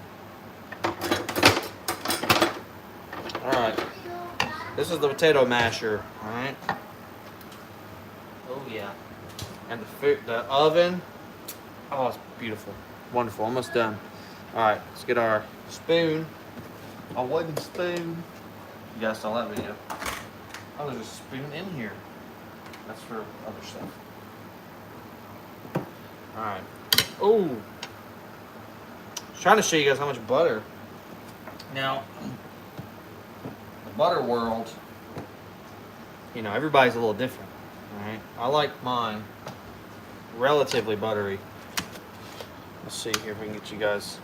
All right. This is the potato masher. All right. Oh yeah. And the oven. Oh, it's beautiful. Wonderful. Almost done. All right, let's get our spoon. A wooden spoon. You guys saw that video. Oh, there's a spoon in here. That's for other stuff. All right. Oh. I was trying to show you guys how much butter. Now, the butter world, you know, everybody's a little different. All right. I like mine relatively buttery. Let's see here if we can get you guys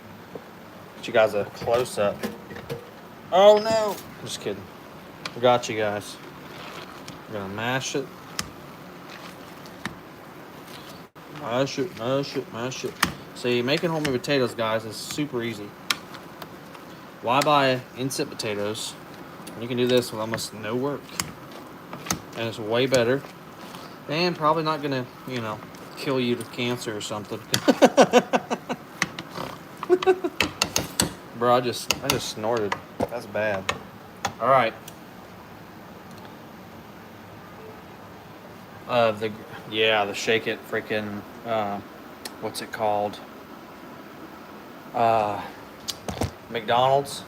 a close up. Oh no! Just kidding. I got you guys. We're gonna mash it. Mash it, mash it, mash it. See, making homemade potatoes, guys, is super easy. Why buy instant potatoes You can do this with almost no work. And it's way better. And probably not gonna, you know, kill you to cancer or something. Bro, I just snorted. That's bad. All right. The shake it freaking what's it called? McDonald's.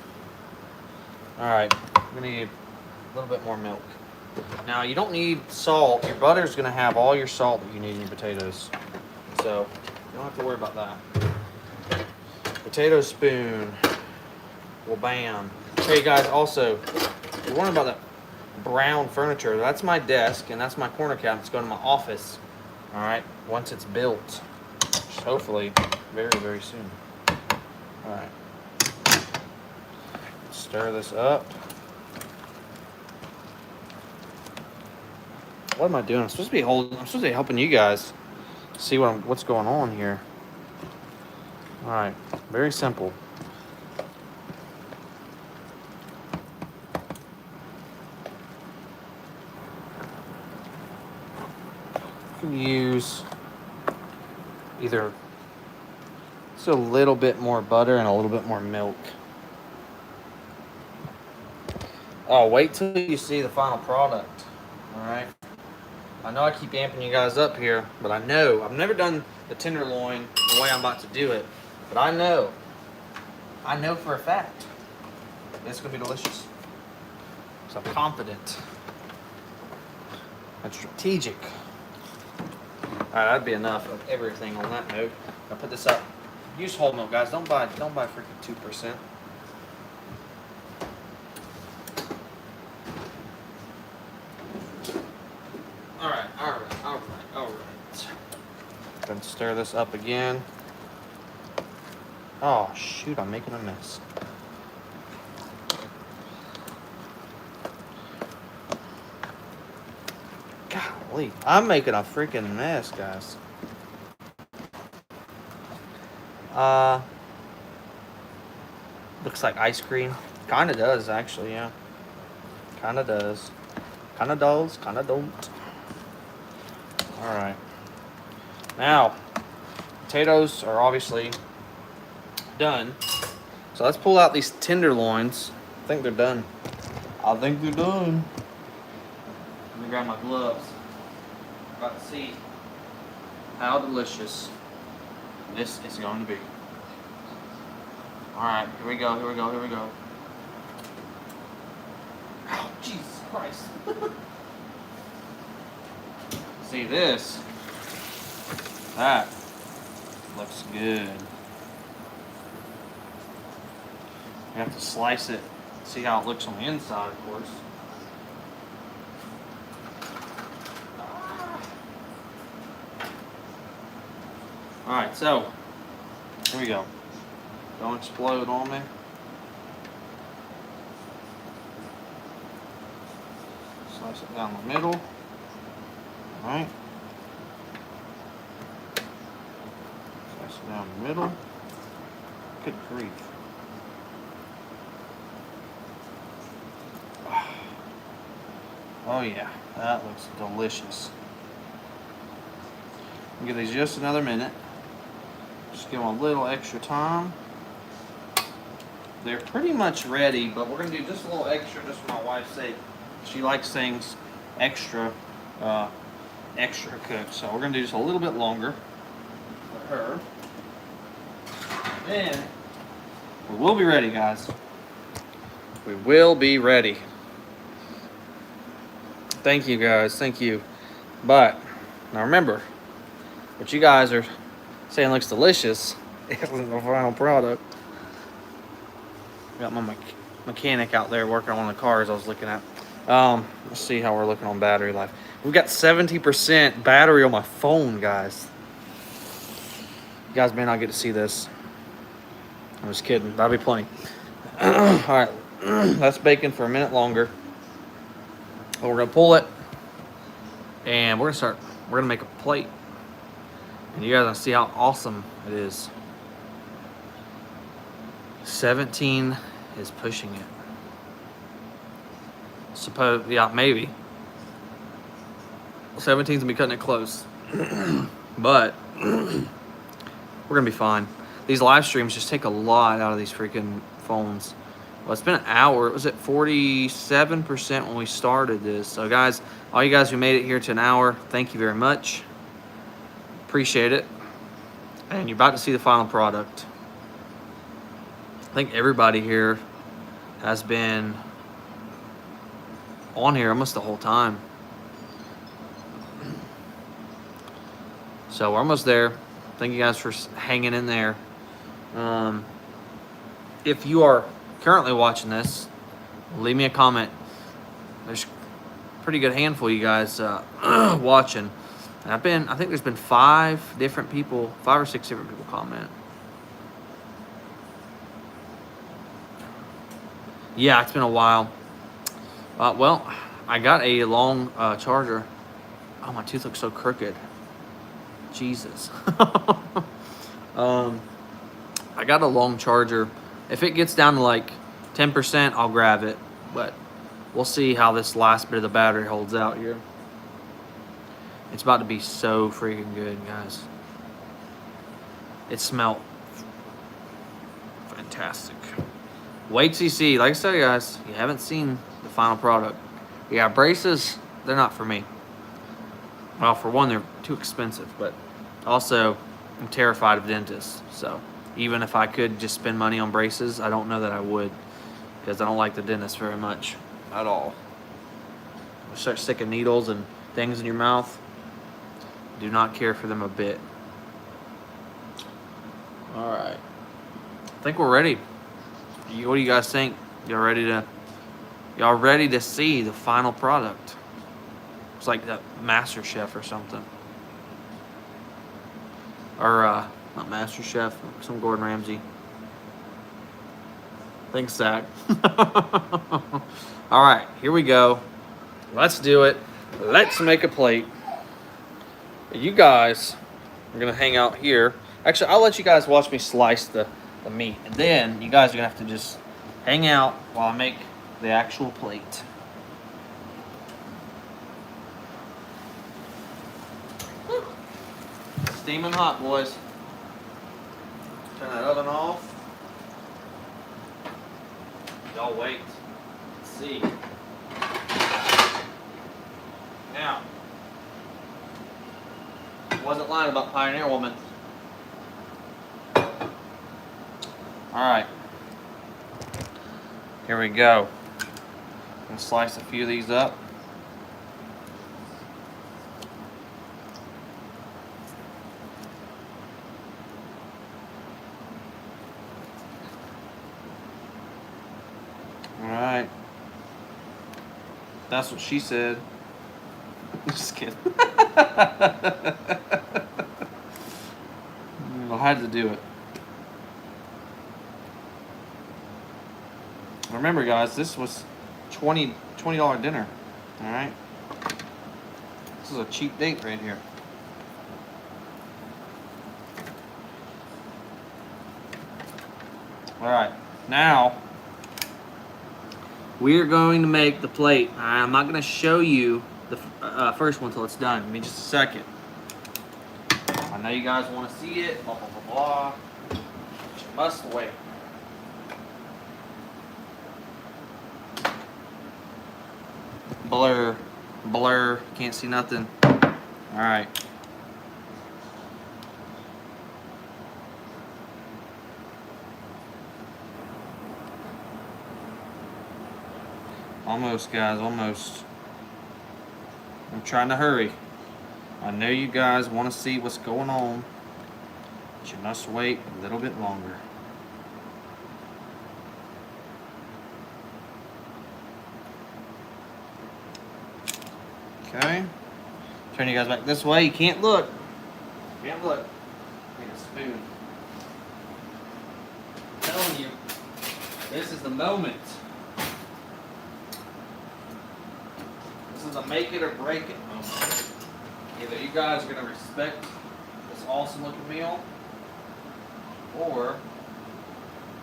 All right. I'm gonna need a little bit more milk. Now you don't need salt. Your butter's gonna have all your salt that you need in your potatoes, so you don't have to worry about that. Potato spoon. Well, bam. Hey guys, also, you're wondering about that brown furniture. That's my desk, and that's my corner cabinet. It's going to my office. All right, once it's built, hopefully very, very soon. All right, stir this up. What am I doing? I'm supposed to be helping you guys see what's going on here. All right, very simple. You can use either just a little bit more butter and a little bit more milk. Oh, wait till you see the final product. All right. I know I keep amping you guys up here, but I know I've never done the tenderloin the way I'm about to do it, but I know for a fact it's gonna be delicious. So I'm confident and strategic. All right, that'd be enough of everything on that note. I'll put this up. Use whole milk, guys. Don't buy freaking 2%. All right. Then stir this up again. Oh shoot, I'm making a mess. Golly, I'm making a freaking mess, guys. Looks like ice cream. Kinda does, actually, yeah. Kinda does. Kinda does, kinda don't. Alright. Now, potatoes are obviously done. So let's pull out these tenderloins. I think they're done. Let me grab my gloves. About to see how delicious this is going to be. Alright, here we go. Oh, Jesus Christ. See this? That looks good. You have to slice it, see how it looks on the inside, of course. Alright, so here we go. Don't explode on me. Slice it down the middle. Alright. Slice it down the middle. Good grief. Oh yeah, that looks delicious. Give these just another minute. Just give them a little extra time. They're pretty much ready, but we're gonna do just a little extra just for my wife's sake. She likes things extra cooked, so we're gonna do just a little bit longer for her. Then we will be ready, guys. We will be ready. Thank you, guys. Thank you. But now remember, what you guys are saying looks delicious isn't the final product. Got my mechanic out there working on one of the cars I was looking at. Let's see how we're looking on battery life. We've got 70% battery on my phone, guys. You guys may not get to see this. I'm just kidding. That'll be plenty. All right, that's baking for a minute longer. But we're gonna pull it, and we're gonna make a plate, and you guys are gonna see how awesome it is. 17 is pushing it. Yeah, maybe. 17's gonna be cutting it close. But we're gonna be fine. These live streams just take a lot out of these freaking phones. Well, it's been an hour. It was at 47% when we started this. So guys, all you guys who made it here to an hour, thank you very much. Appreciate it. And you're about to see the final product. I think everybody here has been on here almost the whole time. So we're almost there. Thank you guys for hanging in there. If you are currently watching this, leave me a comment. There's a pretty good handful of you guys watching. And I think there's been 5 or 6 different people comment. Yeah, it's been a while. Well, I got a long charger. Oh, my tooth looks so crooked. Jesus. I got a long charger. If it gets down to like 10%, I'll grab it. But we'll see how this last bit of the battery holds out here. It's about to be so freaking good, guys. It smelled fantastic. Wait till you see. Like I said, guys, you haven't seen the final product. Yeah, braces, they're not for me. Well, for one, they're too expensive, but also I'm terrified of dentists. So even if I could just spend money on braces, I don't know that I would, because I don't like the dentist very much at all. Start sticking needles and things in your mouth. Do not care for them a bit. All right, I think we're ready. What do you guys think? Y'all ready to see the final product? It's like that Master Chef or something. Or not Master Chef, some Gordon Ramsay. Thanks, Zach. All right, here we go. Let's do it. Let's make a plate. You guys are gonna hang out here. Actually, I'll let you guys watch me slice the meat, and then you guys are gonna have to just hang out while I make the actual plate. Woo. Steaming hot, boys. Turn that oven off. Y'all wait. Let's see. Now, wasn't lying about Pioneer Woman. Alright. Here we go. I'm going to slice a few of these up. Alright. That's what she said. Just kidding. I had to do it. Remember, guys, this was $20 dinner. All right. This is a cheap date right here. All right. Now we are going to make the plate. All right, I'm not going to show you the first one until it's done. Give me just a second. I know you guys want to see it. Blah blah blah blah. But you must wait. Blur, blur, can't see nothing. All right. Almost, guys, almost. I'm trying to hurry. I know you guys want to see what's going on, but you must wait a little bit longer. Okay. Turn you guys back this way. You can't look. Can't look. Need a spoon. I'm telling you, this is the moment. This is a make it or break it moment. Either you guys are going to respect this awesome looking meal, or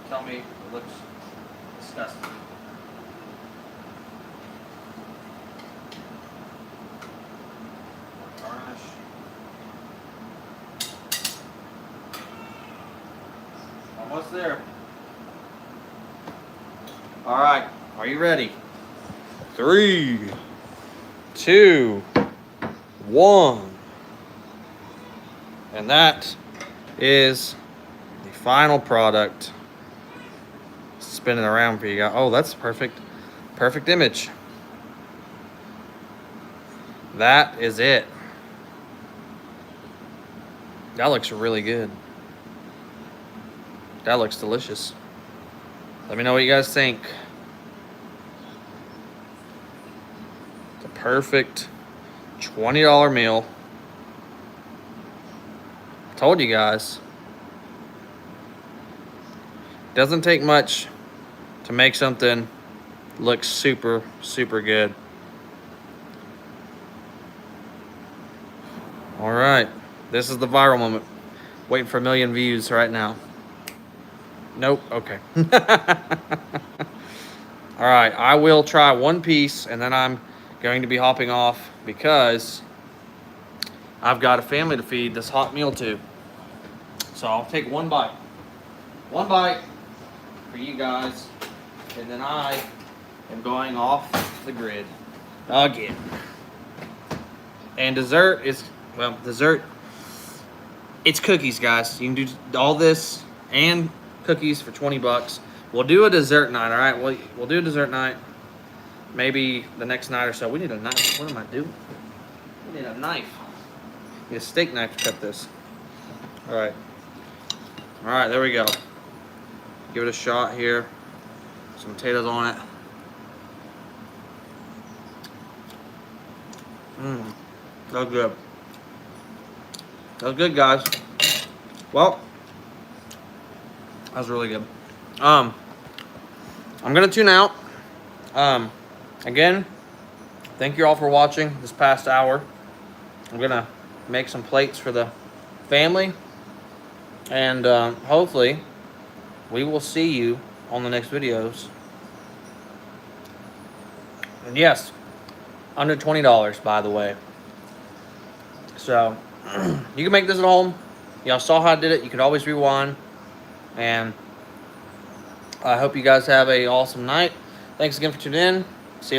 tell me it looks disgusting. Almost there. All right, are you ready? 3, 2, 1. And that is the final product. Spin it around for you guys. Oh, that's perfect. Perfect image. That is it. That looks really good. That looks delicious. Let me know what you guys think. It's a perfect $20 meal. Told you guys. Doesn't take much to make something look super, super good. All right. This is the viral moment. Waiting for 1 million views right now. Nope. Okay. All right. I will try one piece and then I'm going to be hopping off because I've got a family to feed this hot meal to. So I'll take one bite. One bite for you guys. And then I am going off the grid again. And dessert is, well, dessert, it's cookies, guys. You can do all this and cookies for 20 bucks. We'll do a dessert night, all right? We'll do a dessert night. Maybe the next night or so. We need a knife. What am I doing? We need a knife. Need a steak knife to cut this. All right. All right, there we go. Give it a shot here. Some potatoes on it. That was good. That was good, guys. Well, that was really good. I'm gonna tune out. Again, thank you all for watching this past hour. I'm gonna make some plates for the family, and hopefully we will see you on the next videos. And yes, under $20, by the way. So you can make this at home. Y'all saw how I did it. You could always rewind. And I hope you guys have an awesome night. Thanks again for tuning in.